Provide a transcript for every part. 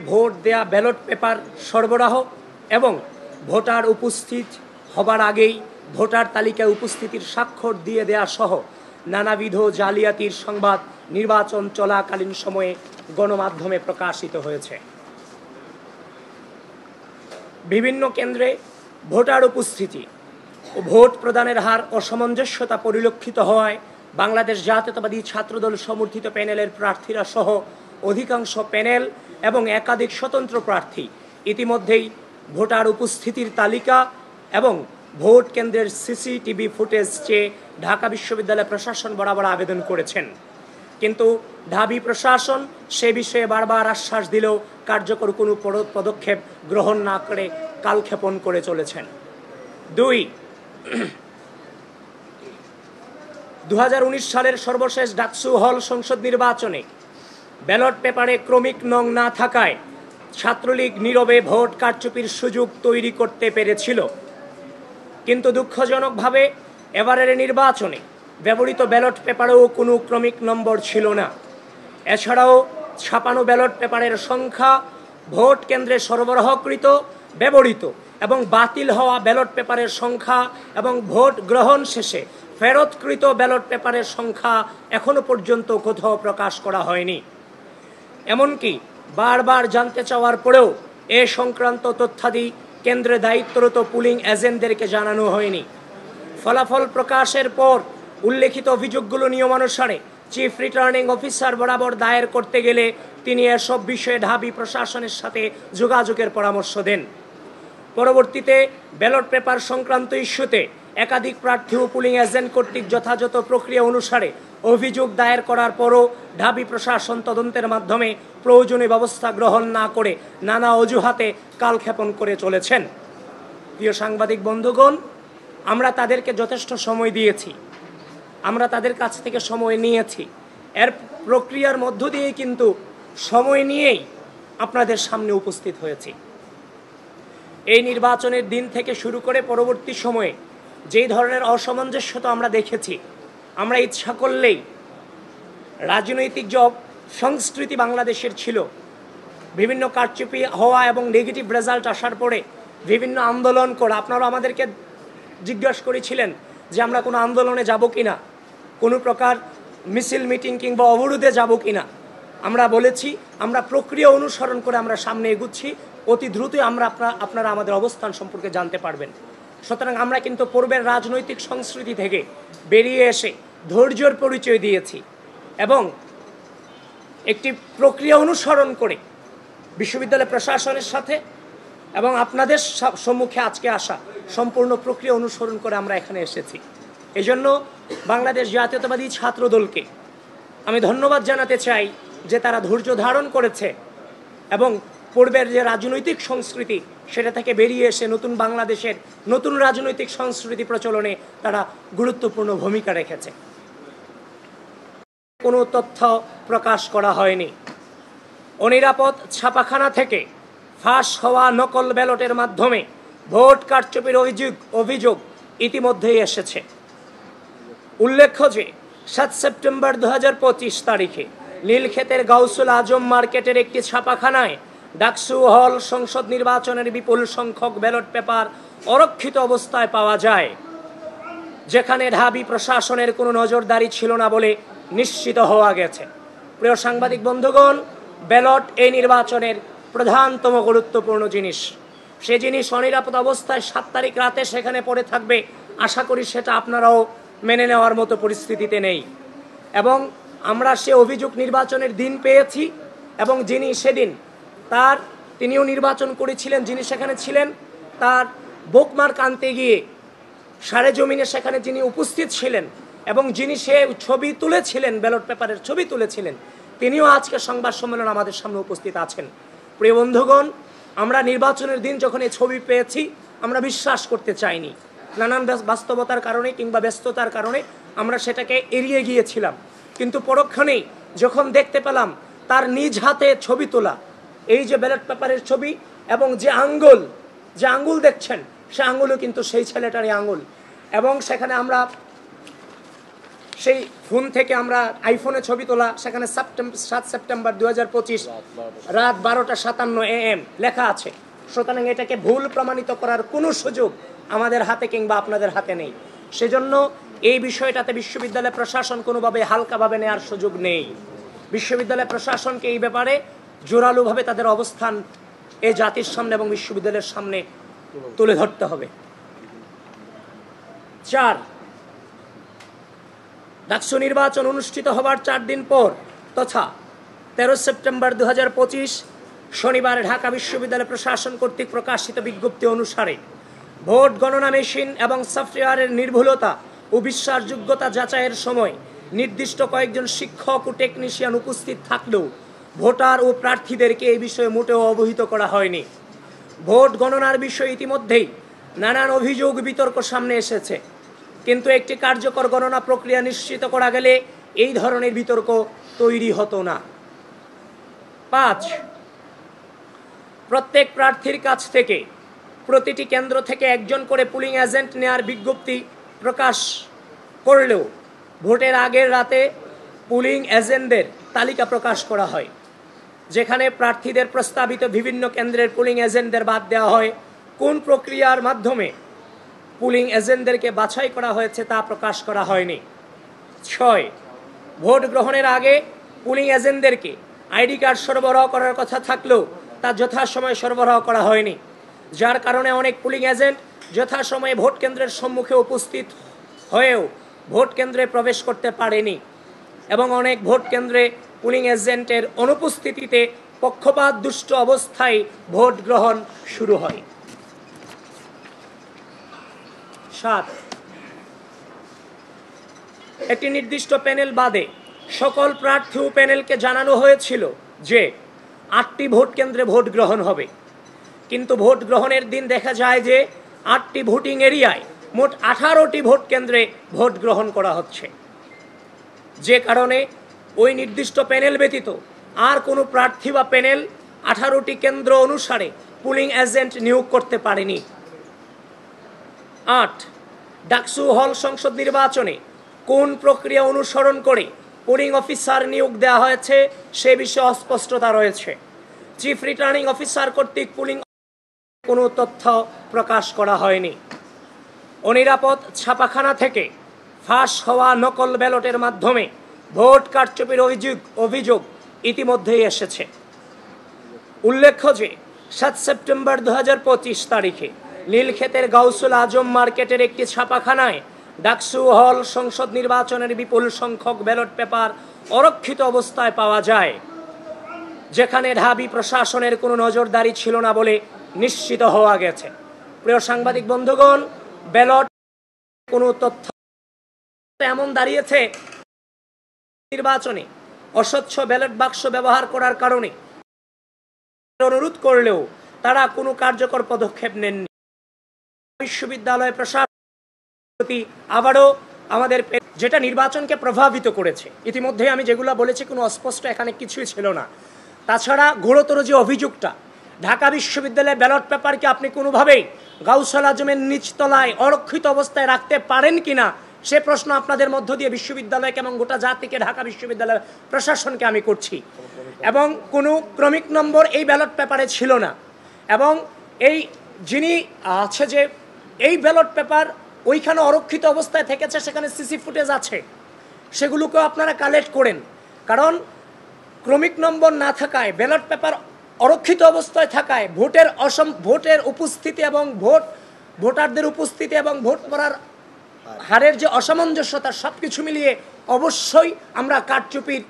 Vote দেয়া ballot paper সরবরাহ এবং ভোটার উপস্থিত হবার আগেই ভোটার তালিকায় উপস্থিতির স্বাক্ষর দিয়ে দেয়া সহ নানাবিধ জালিয়াতির সংবাদ নির্বাচন চলাকালীন সময়ে গণমাধ্যমে প্রকাশিত হয়েছে। বিভিন্ন কেন্দ্রে ভোটার উপস্থিতি ও ভোট প্রদানের হার অসামঞ্জস্যতা পরিলক্ষিত হওয়ায় বাংলাদেশ জাতীয়তাবাদী ছাত্রদল সমর্থিত প্যানেলের প্রার্থীরা সহ অধিকাংশ প্যানেল এবং একাধিক স্বতন্ত্র প্রার্থী ইতিমধ্যেই ভোটার উপস্থিতির তালিকা এবং ভোট কেন্দ্রের সিসিটিভি ফুটেজ চেয়ে ঢাকা বিশ্ববিদ্যালয় প্রশাসন বরাবর আবেদন করেছেন, কিন্তু ঢাবি প্রশাসন সে বিষয়ে বারবার আশ্বাস দিলেও কার্যকর কোনো পদক্ষেপ গ্রহণ না করে কালক্ষেপণ করে চলেছেন। 2019 সালের সর্বশেষ ডাকসু হল সংসদ নির্বাচনে ব্যালট পেপারে ক্রমিক নং না থাকায় ছাত্রলীগ নীরবে ভোট কারচুপির সুযোগ তৈরি করতে পেরেছিল, কিন্তু দুঃখজনকভাবে এবারের নির্বাচনে ব্যবহৃত ব্যালট পেপারেও কোনো ক্রমিক নম্বর ছিল না। এছাড়াও ছাপানো ব্যালট পেপারের সংখ্যা, ভোট কেন্দ্রে সরবরাহকৃত, ব্যবহৃত এবং বাতিল হওয়া ব্যালট পেপারের সংখ্যা এবং ভোট গ্রহণ শেষে ফেরতকৃত ব্যালট পেপারের সংখ্যা এখনো পর্যন্ত কোথাও প্রকাশ করা হয়নি। এমনকি বারবার জানতে চাওয়ার পরেও এ সংক্রান্ত তথ্যাদি কেন্দ্রে দায়িত্বরত পুলিং এজেন্টদেরকে জানানো হয়নি। ফলাফল প্রকাশের পর উল্লেখিত অভিযোগগুলো নিয়মানুসারে চিফ রিটার্নিং অফিসার বরাবর দায়ের করতে গেলে তিনি এসব বিষয়ে ঢাবি প্রশাসনের সাথে যোগাযোগের পরামর্শ দেন। পরবর্তীতে ব্যালট পেপার সংক্রান্ত ইস্যুতে একাধিক প্রার্থী ও পুলিং এজেন্ট কর্তৃক যথাযথ প্রক্রিয়া অনুসারে অভিযোগ দায়ের করার পরও ঢাবি প্রশাসন তদন্তের মাধ্যমে প্রয়োজনীয় ব্যবস্থা গ্রহণ না করে নানা অজুহাতে কালক্ষেপণ করে চলেছেন। প্রিয় সাংবাদিক বন্ধুগণ, আমরা তাদেরকে যথেষ্ট সময় দিয়েছি, আমরা তাদের কাছ থেকে সময় নিয়েছি, এর প্রক্রিয়ার মধ্য দিয়েই কিন্তু সময় নিয়েই আপনাদের সামনে উপস্থিত হয়েছি। এই নির্বাচনের দিন থেকে শুরু করে পরবর্তী সময়ে যেই ধরনের অসামঞ্জস্যতা আমরা দেখেছি, আমরা ইচ্ছা করলেই রাজনৈতিক যে সংস্কৃতি বাংলাদেশের ছিল, বিভিন্ন কারচুপি হওয়া এবং নেগেটিভ রেজাল্ট আসার পরে বিভিন্ন আন্দোলন করা, আপনারা আমাদেরকে জিজ্ঞাসা করেছিলেন যে আমরা কোনো আন্দোলনে যাব কিনা, কোনো প্রকার মিছিল মিটিং কিংবা অবরোধে যাব কিনা। আমরা বলেছি আমরা প্রক্রিয়া অনুসরণ করে আমরা সামনে এগুচ্ছি, অতি দ্রুতই আপনারা আমাদের অবস্থান সম্পর্কে জানতে পারবেন। সুতরাং আমরা কিন্তু পূর্বের রাজনৈতিক সংস্কৃতি থেকে বেরিয়ে এসে ধৈর্যের পরিচয় দিয়েছি এবং একটি প্রক্রিয়া অনুসরণ করে বিশ্ববিদ্যালয় প্রশাসনের সাথে এবং আপনাদের সম্মুখে আজকে আসা সম্পূর্ণ প্রক্রিয়া অনুসরণ করে আমরা এখানে এসেছি। এজন্য বাংলাদেশ জাতীয়তাবাদী ছাত্রদলকে আমি ধন্যবাদ জানাতে চাই যে তারা ধৈর্য ধারণ করেছে এবং পূর্বের যে রাজনৈতিক সংস্কৃতি সেটা থেকে বেরিয়ে এসে নতুন বাংলাদেশের নতুন রাজনৈতিক সংস্কৃতি প্রচলনে তারা গুরুত্বপূর্ণ ভূমিকা রেখেছে। কোনো তথ্য প্রকাশ করা হয়নি। অনিরাপদ ছাপাখানা থেকে ফাঁস হওয়া নকল ব্যালটের মাধ্যমে ভোট কারচুপির অভিযোগ ইতিমধ্যেই এসেছে। উল্লেখ্য যে 7 সেপ্টেম্বর 2025 তারিখে নীলক্ষেতের গাউসুল আজম মার্কেটের একটি ছাপাখানায় ডাকসু হল সংসদ নির্বাচনের বিপুল সংখ্যক ব্যালট পেপার অরক্ষিত অবস্থায় পাওয়া যায়, যেখানে ঢাবি প্রশাসনের কোনো নজরদারি ছিল না বলে নিশ্চিত হওয়া গেছে। প্রিয় সাংবাদিক বন্ধুগণ, ব্যালট এই নির্বাচনের প্রধানতম গুরুত্বপূর্ণ জিনিস। সে জিনিস অনিরাপদ অবস্থায় 7 তারিখ রাতে সেখানে পড়ে থাকবে, আশা করি সেটা আপনারাও মেনে নেওয়ার মতো পরিস্থিতিতে নেই। এবং আমরা সে অভিযোগ নির্বাচনের দিন পেয়েছি এবং যিনি সেদিন তিনিও নির্বাচন করেছিলেন, যিনি সেখানে ছিলেন, তার বুকমার্ক আনতে গিয়ে সারেজমিনে সেখানে যিনি উপস্থিত ছিলেন এবং যিনি সে ছবি তুলেছিলেন, ব্যালট পেপারের ছবি তুলেছিলেন, তিনিও আজকে সংবাদ সম্মেলন আমাদের সামনে উপস্থিত আছেন। প্রিয় বন্ধুগণ, আমরা নির্বাচনের দিন যখন এই ছবি পেয়েছি আমরা বিশ্বাস করতে চাইনি, নানান বাস্তবতার কারণে কিংবা ব্যস্ততার কারণে আমরা সেটাকে এড়িয়ে গিয়েছিলাম, কিন্তু পরক্ষণেই যখন দেখতে পেলাম তার নিজ হাতে ছবি তোলা এই যে ব্যালট পেপারের ছবি এবং যে আঙ্গুল দেখছেন সে আঙ্গুলও কিন্তু সেই ছেলেটারই আঙ্গুল, এবং সেখানে আমরা সেই ফোন থেকে আমরা আইফোনে ছবি তোলা, সেখানে 7 সেপ্টেম্বর 2025 রাত 12:57 AM লেখা আছে। সুতরাং এটাকে ভুল প্রমাণিত করার কোনো সুযোগ আমাদের হাতে কিংবা আপনাদের হাতে নেই। সেজন্য এই বিষয়টাতে বিশ্ববিদ্যালয় প্রশাসন কোনোভাবে হালকাভাবে নেওয়ার সুযোগ নেই। বিশ্ববিদ্যালয় প্রশাসনকে এই ব্যাপারে জোরালোভাবে তাদের অবস্থান এই জাতির সামনে এবং বিশ্ববিদ্যালয়ের সামনে তুলে ধরতে হবে। 4, ডাকসু নির্বাচন অনুষ্ঠিত হবার 4 দিন পর তথা 13 সেপ্টেম্বর 2025 শনিবার ঢাকা বিশ্ববিদ্যালয় প্রশাসন কর্তৃক প্রকাশিত বিজ্ঞপ্তি অনুসারে ভোট গণনা মেশিন এবং সফটওয়্যারের নির্ভুলতা ও বিশ্বাসযোগ্যতা যাচাইয়ের সময় নির্দিষ্ট কয়েকজন শিক্ষক ও টেকনিশিয়ান উপস্থিত থাকলেও ভোটার ও প্রার্থীদেরকে এই বিষয়ে মোটেও অবহিত করা হয়নি। ভোট গণনার বিষয়ে ইতিমধ্যেই নানান অভিযোগ বিতর্ক সামনে এসেছে, কিন্তু একটি কার্যকর গণনা প্রক্রিয়া নিশ্চিত করা গেলে এই ধরনের বিতর্ক তৈরি হতো না। 5, প্রত্যেক প্রার্থীর কাছ থেকে প্রতিটি কেন্দ্র থেকে একজন করে পুলিং এজেন্ট নেয়ার বিজ্ঞপ্তি প্রকাশ করলেও ভোটের আগের রাতে পুলিং এজেন্টদের তালিকা প্রকাশ করা হয়, যেখানে প্রার্থীদের প্রস্তাবিত বিভিন্ন কেন্দ্রের পুলিং এজেন্টদের বাদ দেওয়া হয়। কোন প্রক্রিয়ার মাধ্যমে পুলিং এজেন্টদেরকে বাছাই করা হয়েছে তা প্রকাশ করা হয়নি। 6, ভোট গ্রহণের আগে পুলিং এজেন্টদেরকে আইডি কার্ড সরবরাহ করার কথা থাকলেও তা যথাসময়ে সরবরাহ করা হয়নি, যার কারণে অনেক পুলিং এজেন্ট যথাসময়ে ভোট কেন্দ্রের সম্মুখে উপস্থিত হয়েও ভোট কেন্দ্রে প্রবেশ করতে পারেনি এবং অনেক ভোট কেন্দ্রে পুলিং এজেন্টের অনুপস্থিতিতে পক্ষপাত দুষ্ট অবস্থায় ভোট গ্রহণ শুরু হয়। 7, একটি নির্দিষ্ট প্যানেল বাদে সকল প্রার্থী ও প্যানেলকে জানানো হয়েছিল যে 8টি ভোট কেন্দ্রে ভোট গ্রহণ হবে, কিন্তু ভোট গ্রহণের দিন দেখা যায় যে 8টি ভোটিং এরিয়ায় মোট 18টি ভোট কেন্দ্রে ভোট গ্রহণ করা হচ্ছে, যে কারণে ওই নির্দিষ্ট প্যানেল ব্যতীত আর কোনো প্রার্থী বা প্যানেল 18টি কেন্দ্র অনুসারে পুলিং এজেন্ট নিয়োগ করতে পারেনি। 8, ডাকসু হল সংসদ নির্বাচনে কোন প্রক্রিয়া অনুসরণ করে পুলিং অফিসার নিয়োগ দেওয়া হয়েছে সে বিষয়ে অস্পষ্টতা রয়েছে। চিফ রিটার্নিং অফিসার কর্তৃক পুলিং কোনো তথ্য প্রকাশ করা হয়নি। অনিরাপদ ছাপাখানা থেকে ফাঁস হওয়া নকল ব্যালটের মাধ্যমে ভোট কারচুপির অভিযোগ ইতিমধ্যেই এসেছে। উল্লেখ্য যে 7 সেপ্টেম্বর 2025 তারিখে নীলক্ষেতের গাউসুল আজম মার্কেটের একটি ছাপাখানায় ডাকসু হল সংসদ নির্বাচনের বিপুল সংখ্যক ব্যালট পেপার অরক্ষিত অবস্থায় পাওয়া যায়, যেখানে ঢাবি প্রশাসনের কোনো নজরদারি ছিল না বলে নিশ্চিত হওয়া গেছে। প্রিয় সাংবাদিক বন্ধুগণ, ব্যালট কোনো তথ্য এমন দাঁড়িয়েছে নির্বাচনে অস্বচ্ছ ব্যালট বাক্স ব্যবহার করার কারণে অনুরোধ করলেও তারা কোনো কার্যকর পদক্ষেপ নেননি। বিশ্ববিদ্যালয় প্রশাসন আবারও আমাদের যেটা নির্বাচনকে প্রভাবিত করেছে, ইতিমধ্যে আমি যেগুলো বলেছি কোনো অস্পষ্ট এখানে কিছুই ছিল না। তাছাড়া ঘোরতর যে অভিযোগটা, ঢাকা বিশ্ববিদ্যালয়ের ব্যালট পেপারকে আপনি কোনোভাবেই গাউসুল আজমের নিচতলায় অরক্ষিত অবস্থায় রাখতে পারেন কিনা সে প্রশ্ন আপনাদের মধ্য দিয়ে বিশ্ববিদ্যালয়কে এবং গোটা জাতিকে, ঢাকা বিশ্ববিদ্যালয় প্রশাসনকে আমি করছি। এবং কোনো ক্রমিক নম্বর এই ব্যালট পেপারে ছিল না, এবং এই যিনি আছে যে এই ব্যালট পেপার ওইখানে অরক্ষিত অবস্থায় থেকেছে, সেখানে সিসি ফুটেজ আছে, সেগুলোকেও আপনারা কালেক্ট করেন। কারণ ক্রমিক নম্বর না থাকায়, ব্যালট পেপার অরক্ষিত অবস্থায় থাকায় ভোটের উপস্থিতি এবং ভোটারদের উপস্থিতি এবং ভোট করার হারের যে অসামঞ্জস্যতা, সব কিছু মিলিয়ে অবশ্যই আমরা কারচুপির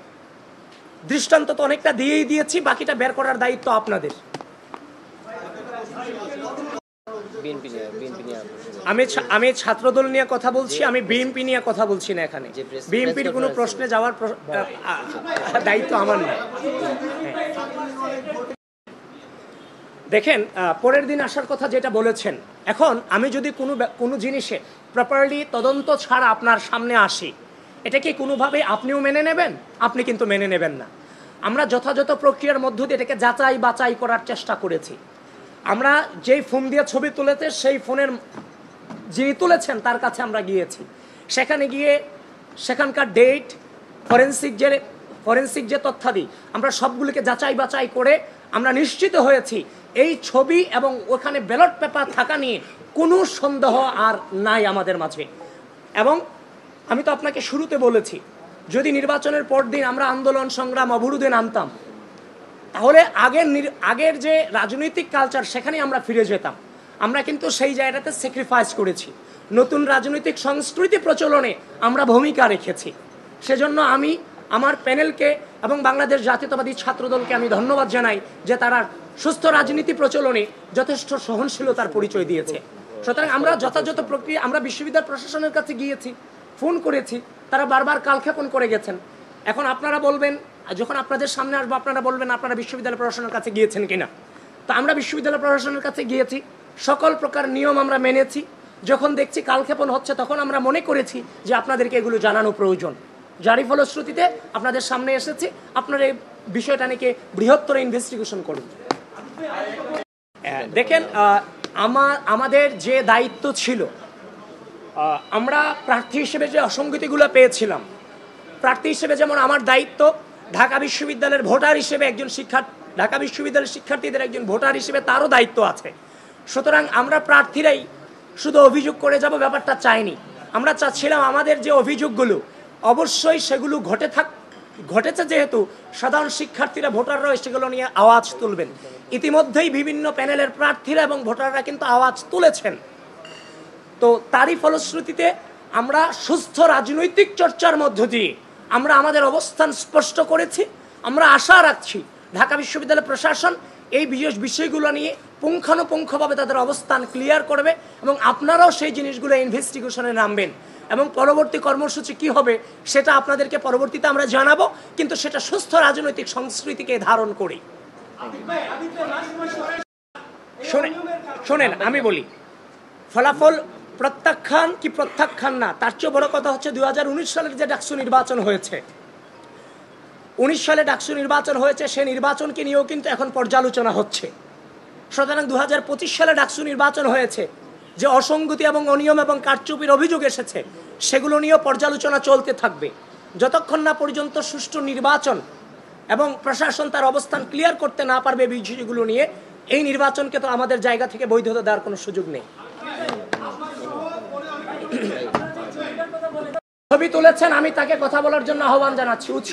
দৃষ্টান্ত তো অনেকটা দিয়েই দিয়েছি, বাকিটা বের করার দায়িত্ব আপনাদের। আমি ছাত্রদল নিয়ে কথা বলছি, আমি বিএনপি নিয়ে কথা বলছি না। এখানে বিএনপির কোনো প্রশ্নে যাওয়ার দায়িত্ব আমার নয়। দেখেন, পরের দিন আসার কথা যেটা বলেছেন, এখন আমি যদি কোনো জিনিসে প্রপারলি তদন্ত ছাড়া আপনার সামনে আসি, এটা কি কোনোভাবে আপনিও মেনে নেবেন? আপনি কিন্তু মেনে নেবেন না। আমরা যথাযথ প্রক্রিয়ার মধ্য দিয়ে এটাকে যাচাই বাছাই করার চেষ্টা করেছি। আমরা যেই ফোন দিয়ে ছবি তুলেছে, সেই ফোনের যিনি তুলেছেন তার কাছে আমরা গিয়েছি। সেখানে গিয়ে সেখানকার ডেট, ফরেন্সিক যে তথ্যাদি, আমরা সবগুলোকে যাচাই বাছাই করে আমরা নিশ্চিত হয়েছি এই ছবি এবং ওখানে ব্যালট পেপার থাকা নিয়ে কোনো সন্দেহ আর নাই আমাদের মাঝে। এবং আমি তো আপনাকে শুরুতে বলেছি, যদি নির্বাচনের পরদিন আমরা আন্দোলন সংগ্রাম অবরোধে নামতাম, তাহলে আগের যে রাজনৈতিক কালচার সেখানে আমরা ফিরে যেতাম। আমরা কিন্তু সেই জায়গাটাতে স্যাক্রিফাইস করেছি, নতুন রাজনৈতিক সংস্কৃতি প্রচলনে আমরা ভূমিকা রেখেছি। সেজন্য আমি আমার প্যানেলকে এবং বাংলাদেশ জাতীয়তাবাদী ছাত্রদলকে আমি ধন্যবাদ জানাই যে তারা সুস্থ রাজনীতি প্রচলনে যথেষ্ট সহনশীলতার পরিচয় দিয়েছে। সুতরাং আমরা যথাযথ প্রক্রিয়া, আমরা বিশ্ববিদ্যালয় প্রশাসনের কাছে গিয়েছি, ফোন করেছি, তারা বারবার কালক্ষেপণ করে গেছেন। এখন আপনারা বলবেন, যখন আপনাদের সামনে আসবো আপনারা বলবেন আপনারা বিশ্ববিদ্যালয় প্রশাসনের কাছে গিয়েছেন কিনা। তো আমরা বিশ্ববিদ্যালয় প্রশাসনের কাছে গিয়েছি, সকল প্রকার নিয়ম আমরা মেনেছি। যখন দেখছি কালক্ষেপণ হচ্ছে তখন আমরা মনে করেছি যে আপনাদেরকে এগুলো জানানো প্রয়োজন, যারই ফলশ্রুতিতে আপনাদের সামনে এসেছি। আপনারা এই বিষয়টা নিয়ে বৃহত্তর ইনভেস্টিগেশন করুন। দেখেন, আমাদের যে দায়িত্ব ছিল, আমরা প্রার্থী হিসেবে যে অসঙ্গতিগুলো পেয়েছিলাম, প্রার্থী হিসেবে যেমন আমার দায়িত্ব, ঢাকা বিশ্ববিদ্যালয়ের ভোটার হিসেবে একজন ঢাকা বিশ্ববিদ্যালয়ের শিক্ষার্থীদের একজন ভোটার হিসেবে তারও দায়িত্ব আছে। সুতরাং আমরা প্রার্থীরাই শুধু অভিযোগ করে যাব ব্যাপারটা চাইনি। আমরা চাচ্ছিলাম আমাদের যে অভিযোগগুলো অবশ্যই সেগুলো ঘটেছে, যেহেতু সাধারণ শিক্ষার্থীরা ভোটাররা সেগুলো নিয়ে আওয়াজ তুলবেন। ইতিমধ্যেই বিভিন্ন প্যানেলের প্রার্থীরা এবং ভোটাররা কিন্তু আওয়াজ তুলেছেন। তো তারই ফলশ্রুতিতে আমরা সুস্থ রাজনৈতিক চর্চার মধ্য দিয়ে আমরা আমাদের অবস্থান স্পষ্ট করেছি। আমরা আশা রাখছি ঢাকা বিশ্ববিদ্যালয় প্রশাসন এই বিষয়গুলো নিয়ে পুঙ্খানুপুঙ্খভাবে তাদের অবস্থান ক্লিয়ার করবে এবং আপনারাও সেই জিনিসগুলো ইনভেস্টিগেশনে নামবেন এবং পরবর্তী কর্মসূচি কি হবে সেটা আপনাদেরকে পরবর্তীতে আমরা জানাবো, কিন্তু সেটা সুস্থ রাজনৈতিক সংস্কৃতিকে ধারণ করি। শোনেন, আমি বলি, ফলাফল প্রত্যাখ্যান কি প্রত্যাখ্যান না, তার চেয়ে বড় কথা হচ্ছে 2019 সালের যে ডাকসু নির্বাচন হয়েছে, 19 সালে ডাকসু নির্বাচন হয়েছে, সে নির্বাচনকে নিয়েও কিন্তু এখন পর্যালোচনা হচ্ছে। সুতরাং 2025 সালে ডাকসু নির্বাচন হয়েছে, যে অসঙ্গতি এবং অনিয়ম এবং কারচুপির অভিযোগ এসেছে সেগুলো নিয়েও পর্যালোচনা চলতে থাকবে, যতক্ষণ না পর্যন্ত সুষ্ঠু নির্বাচন এবং প্রশাসন তার অবস্থান ক্লিয়ার করতে না পারবে বিষয়গুলো নিয়ে। এই নির্বাচনকে তো আমাদের জায়গা থেকে বৈধতা দেওয়ার কোনো সুযোগ নেই। ছবি তুলেছেন, আমি তাকে কথা বলার জন্য আহ্বান জানাচ্ছি। উৎস